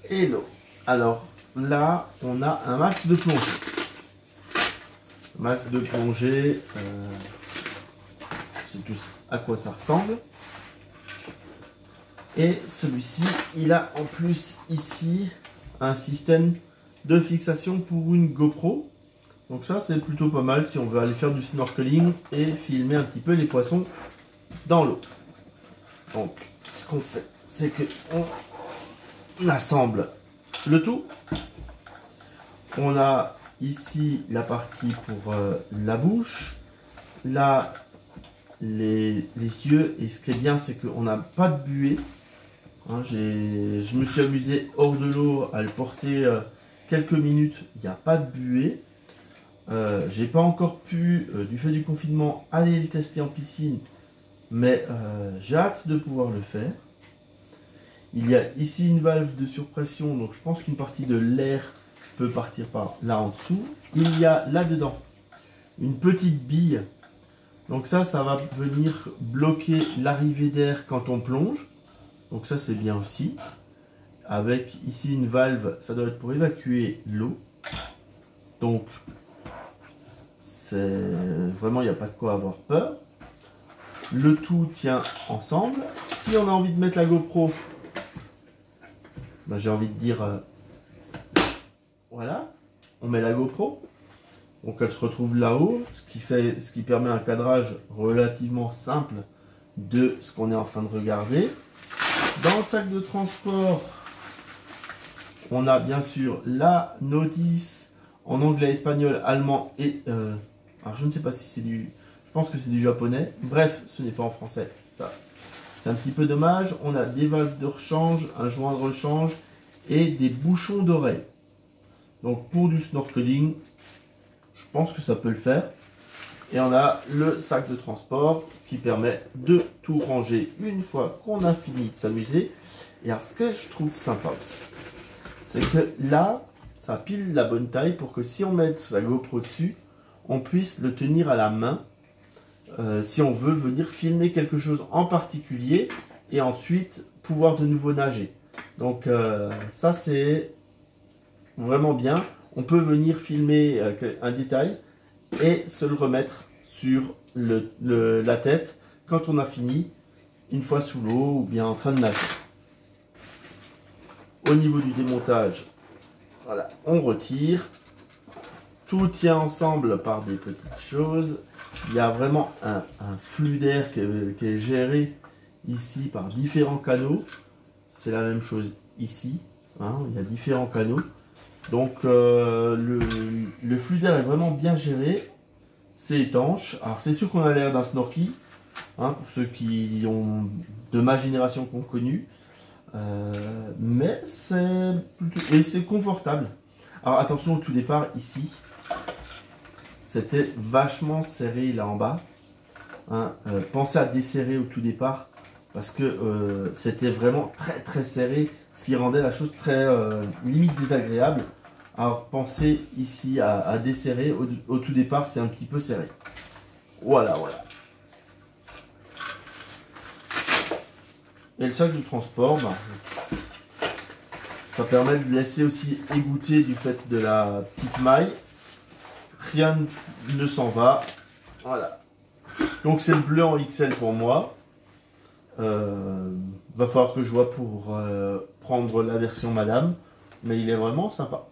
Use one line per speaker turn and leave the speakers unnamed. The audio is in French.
Hello. Alors là, on a un masque de plongée. Masque de plongée, c'est tout à quoi ça ressemble. Et celui-ci, il a en plus ici un système de fixation pour une GoPro. Donc ça, c'est plutôt pas mal si on veut aller faire du snorkeling et filmer un petit peu les poissons dans l'eau. Donc, ce qu'on fait, c'est que on assemble le tout. On a ici la partie pour la bouche, là les yeux, et ce qui est bien, c'est qu'on n'a pas de buée. Hein, je me suis amusé hors de l'eau à le porter quelques minutes, il n'y a pas de buée. J'ai pas encore pu, du fait du confinement, aller le tester en piscine, mais j'ai hâte de pouvoir le faire. Il y a ici une valve de surpression, donc je pense qu'une partie de l'air peut partir par là en dessous. Il y a là-dedans une petite bille, donc ça va venir bloquer l'arrivée d'air quand on plonge. Donc ça, c'est bien aussi. Avec ici une valve, ça doit être pour évacuer l'eau. Donc, c'est vraiment, il n'y a pas de quoi avoir peur. Le tout tient ensemble. Si on a envie de mettre la GoPro, ben, j'ai envie de dire, voilà, on met la GoPro. Donc elle se retrouve là-haut, ce qui permet un cadrage relativement simple de ce qu'on est en train de regarder. Dans le sac de transport, on a bien sûr la notice en anglais, espagnol, allemand et... alors je ne sais pas si c'est du... Je pense que c'est du japonais. Bref, ce n'est pas en français. Ça, c'est un petit peu dommage. On a des valves de rechange, un joint de rechange et des bouchons d'oreille. Donc pour du snorkeling, je pense que ça peut le faire. Et on a le sac de transport qui permet de tout ranger une fois qu'on a fini de s'amuser. Et alors ce que je trouve sympa aussi, c'est que là, ça a pile la bonne taille pour que si on met sa GoPro dessus, on puisse le tenir à la main si on veut venir filmer quelque chose en particulier et ensuite pouvoir de nouveau nager. Donc ça, c'est vraiment bien. On peut venir filmer un détail et se le remettre sur la tête quand on a fini, une fois sous l'eau ou bien en train de nager. Au niveau du démontage, voilà, on retire. Tout tient ensemble par des petites choses. Il y a vraiment un flux d'air qui est géré ici par différents canaux. C'est la même chose ici. Hein, il y a différents canaux. Donc le flux d'air est vraiment bien géré. C'est étanche. Alors c'est sûr qu'on a l'air d'un snorky. Hein, pour ceux qui ont de ma génération qu'on connu. Mais c'est confortable. Alors attention, au tout départ ici, c'était vachement serré là en bas. Hein, pensez à desserrer au tout départ parce que c'était vraiment très serré, ce qui rendait la chose très limite désagréable. Alors pensez ici à desserrer au tout départ, c'est un petit peu serré. Voilà. Et le sac de transport, ça permet de laisser aussi égoutter du fait de la petite maille. Rien ne s'en va. Voilà. Donc c'est le bleu en XL pour moi. Va falloir que je vois pour prendre la version madame. Mais il est vraiment sympa.